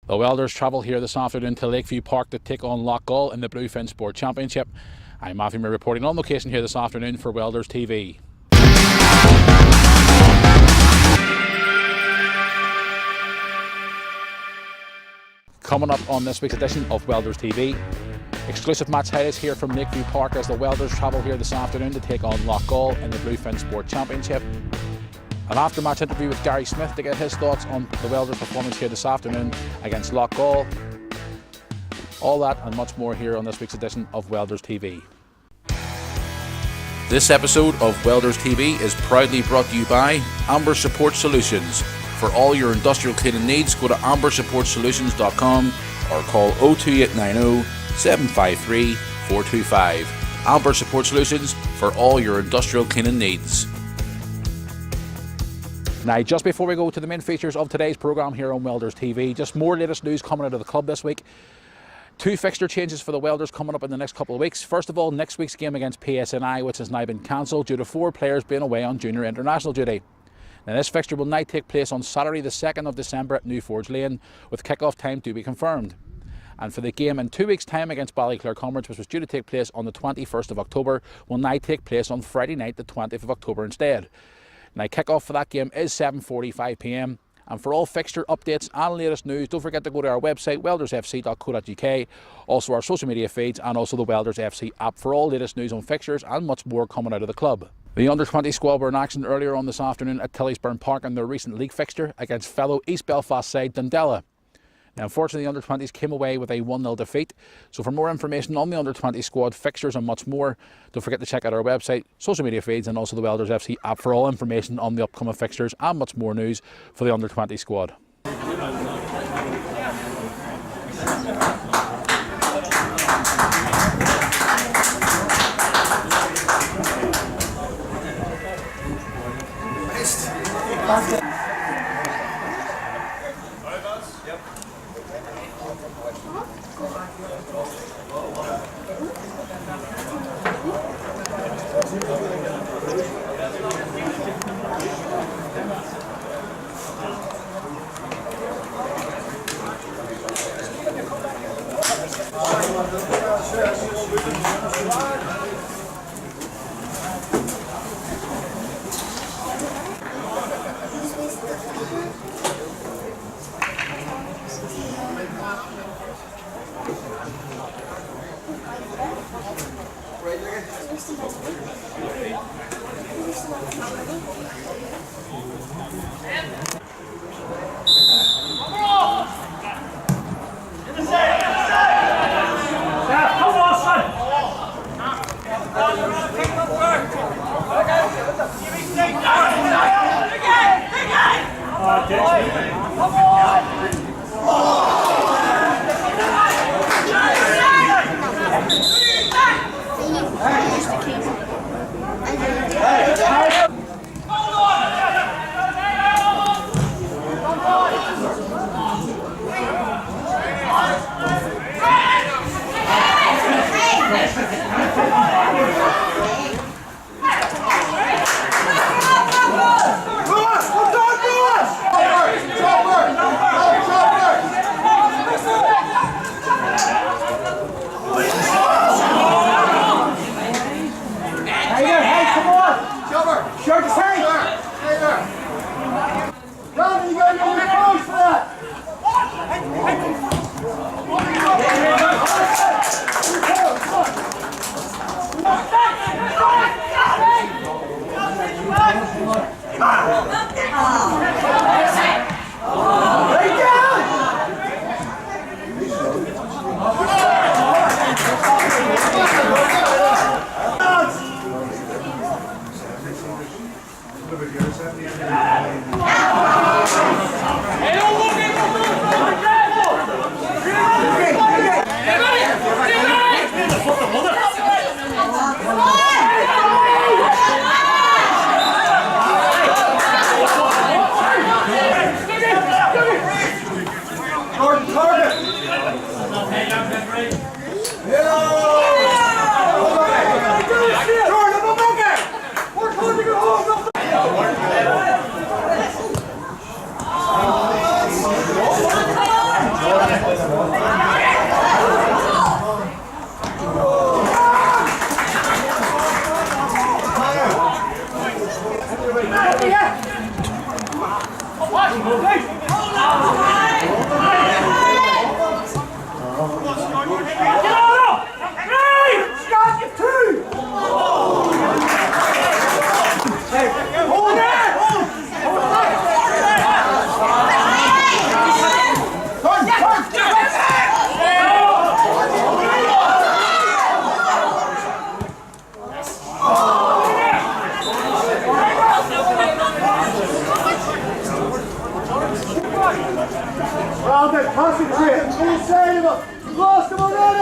The Welders travel here this afternoon to Lakeview Park to take on Loughgall in the Bluefin Sport Championship. I'm Matthew Moore reporting on location here this afternoon for Welders TV. Coming up on this week's edition of Welders TV, exclusive match highlights here from Lakeview Park as the Welders travel here this afternoon to take on Loughgall in the Bluefin Sport Championship. An after-match interview with Gary Smith to get his thoughts on the Welders' performance here this afternoon against Loughgall. All that and much more here on this week's edition of Welders TV. This episode of Welders TV is proudly brought to you by Amber Support Solutions. For all your industrial cleaning needs, go to ambersupportsolutions.com or call 02890 753 425. Amber Support Solutions for all your industrial cleaning needs. Now, just before we go to the main features of today's programme here on Welders TV, just more latest news coming out of the club this week. 2 fixture changes for the Welders coming up in the next couple of weeks. First of all, next week's game against PSNI, which has now been cancelled due to 4 players being away on junior international duty. Now, this fixture will now take place on Saturday the 2nd of December at New Forge Lane, with kick-off time to be confirmed. And for the game in 2 weeks' time against Ballyclare Comrades, which was due to take place on the 21st of October, will now take place on Friday night the 20th of October instead. Now, kick-off for that game is 7:45 p.m. And for all fixture updates and latest news, don't forget to go to our website, weldersfc.co.uk, also our social media feeds, and also the Welders FC app for all latest news on fixtures and much more coming out of the club. The under-20 squad were in action earlier on this afternoon at Tilliesburn Park in their recent league fixture against fellow East Belfast side Dundela. Now, unfortunately, the under-20s came away with a 1-0 defeat. So for more information on the under-20 squad, fixtures and much more, don't forget to check out our website, social media feeds, and also the Welders FC app for all information on the upcoming fixtures and much more news for the under-20 squad. Concentrate. Inside of him. You've lost him already.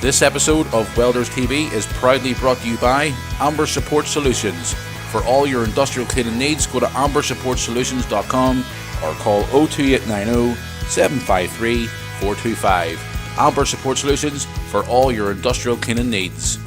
This episode of Welders TV is proudly brought to you by Amber Support Solutions. For all your industrial cleaning needs, go to ambersupportsolutions.com or call 02890 753 425. Amber Support Solutions for all your industrial cleaning needs.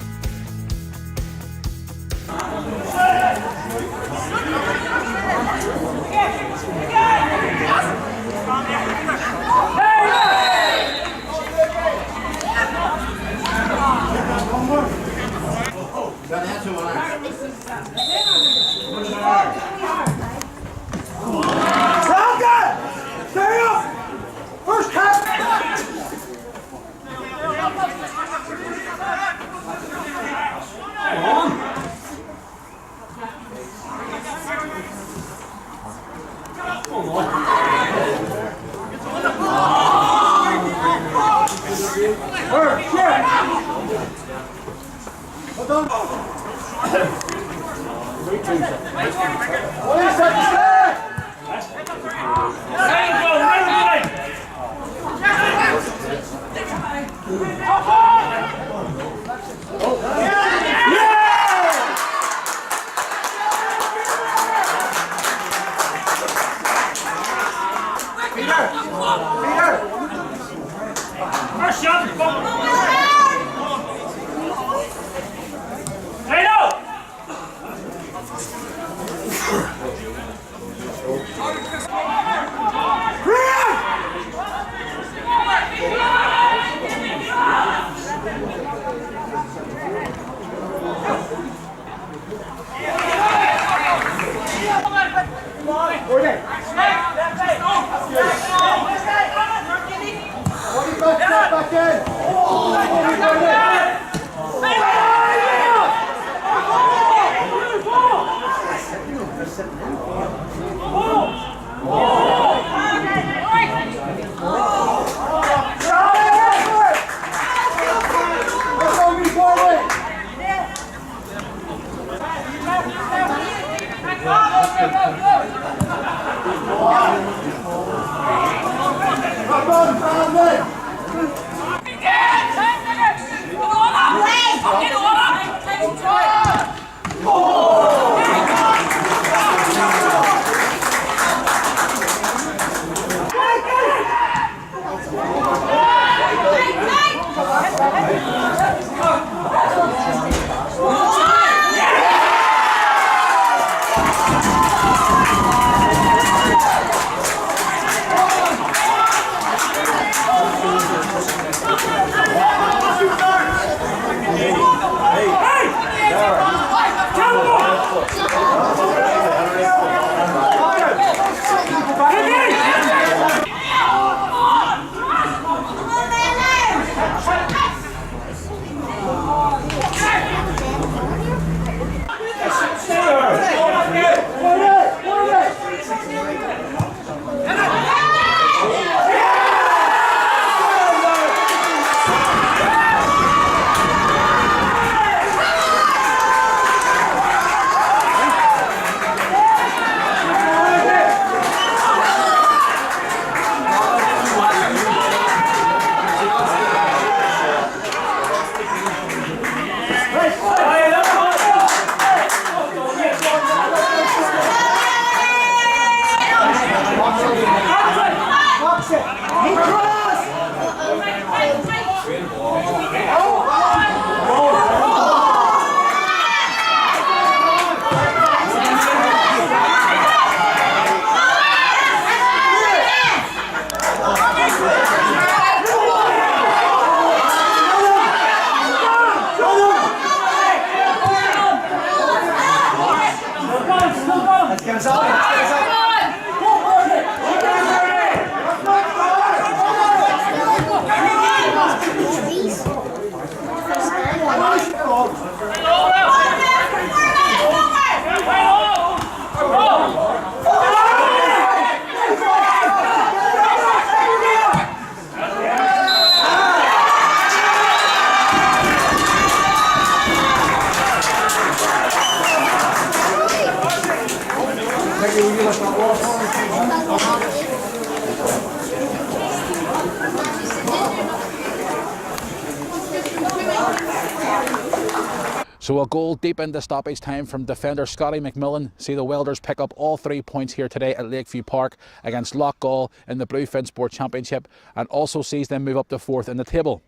So a goal deep into stoppage time from defender Scotty McMillan see the Welders pick up all 3 points here today at Lakeview Park against Loughgall in the Bluefin Sport Championship, and also sees them move up to 4th in the table.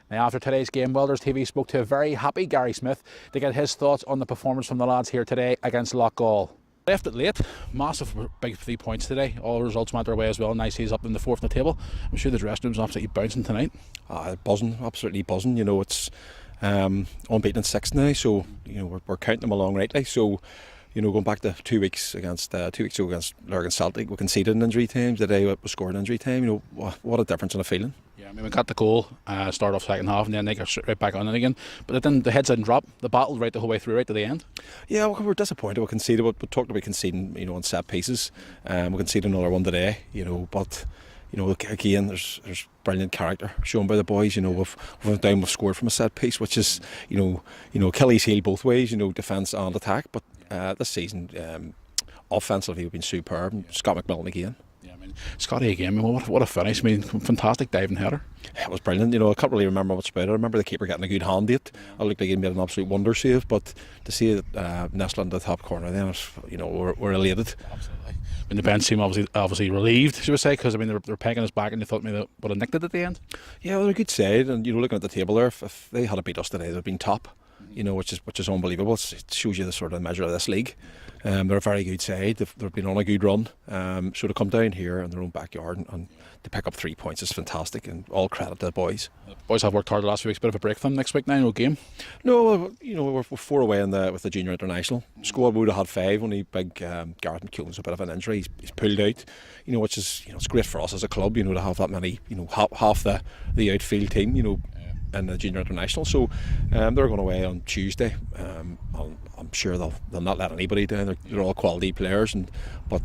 Now, after today's game, Welders TV spoke to a very happy Gary Smith to get his thoughts on the performance from the lads here today against Loughgall. Left it late, massive big 3 points today. All results went their way as well. Nice he's up in the 4th in the table. I'm sure the dressing room's absolutely bouncing tonight. Buzzing, absolutely buzzing. You know, it's unbeaten in 6 now, so you know we're counting them along rightly. So, you know, going back to 2 weeks against 2 weeks ago against Loughgall Celtic, we conceded in injury time. Today we scored in injury time. You know, what a difference in a feeling. Yeah, I mean, we got the goal, start off second half, and then they got right back on it again. But then the heads didn't drop. The battle right the whole way through, right to the end. Yeah, we're disappointed. We conceded. We talked about conceding, you know, on set pieces. We conceded another one today. You know, but you know, again, there's brilliant character shown by the boys. You know, we've scored from a set piece, which is you know Achilles heel both ways. You know, defence and attack. But this season, offensively, we've been superb. Scott McMillan again. Yeah, I mean, Scotty again. I mean, what a finish! I mean, fantastic diving header. It was brilliant. You know, I can't really remember much about it. I remember the keeper getting a good hand it. I looked like he made an absolute wonder save. But to see it nestle into the top corner, then you know we're elated. Absolutely. I mean, the bench team obviously relieved, should we say, because I mean they're pegging us back, and they thought maybe they would have nicked it at the end. Yeah, well, they're a good side, and you know, looking at the table there, if they had beat us today, they'd have been top. You know, which is unbelievable. It shows you the sort of measure of this league. They're a very good side. They've been on a good run. So to come down here in their own backyard and to pick up 3 points is fantastic, and all credit to the boys. The boys have worked hard the last few weeks. Bit of a break for them next week now, no game. No, you know, we're 4 away with the junior international squad. We would have had 5. Only big Gareth McCullen's a bit of an injury. He's pulled out. You know, which is it's great for us as a club. You know, to have that many. You know, half the outfield team. You know. In the junior international, so they're going away on Tuesday. I'm sure they'll not let anybody down. They're all quality players, but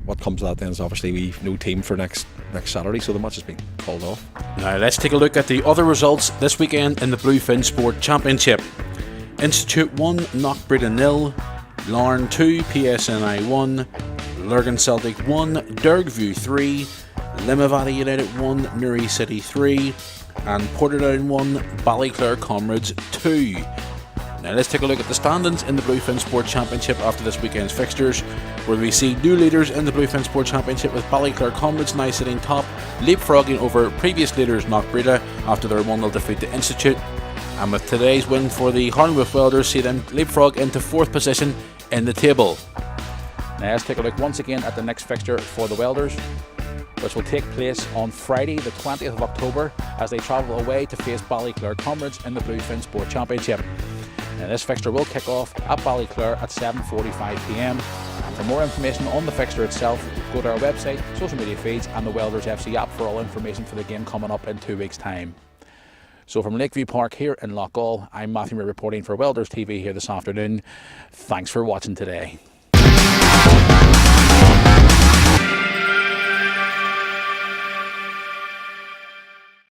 what comes of that then is obviously we've no team for next Saturday, so the match has been called off. Now let's take a look at the other results this weekend in the Bluefin Sport Championship. Institute 1, Knockbreda 0, Larne 2, PSNI 1, Loughgall Celtic 1, Dergview 3, Limavady United 1, Newry City 3, and Portadown 1, Ballyclare Comrades 2. Now let's take a look at the standings in the Bluefin Sport Championship after this weekend's fixtures, where we see new leaders in the Bluefin Sport Championship with Ballyclare Comrades now sitting top, leapfrogging over previous leaders Knockbreda after their 1-0 defeat to Institute, and with today's win for the H&W Welders see them leapfrog into 4th position in the table. Now let's take a look once again at the next fixture for the Welders, which will take place on Friday the 20th of October as they travel away to face Ballyclare Comrades in the Bluefin Sport Championship. Now, this fixture will kick off at Ballyclare at 7:45 p.m. And for more information on the fixture itself, go to our website, social media feeds and the Welders FC app for all information for the game coming up in 2 weeks' time. So from Lakeview Park here in Loughgall, I'm Matthew Moore reporting for Welders TV here this afternoon. Thanks for watching today.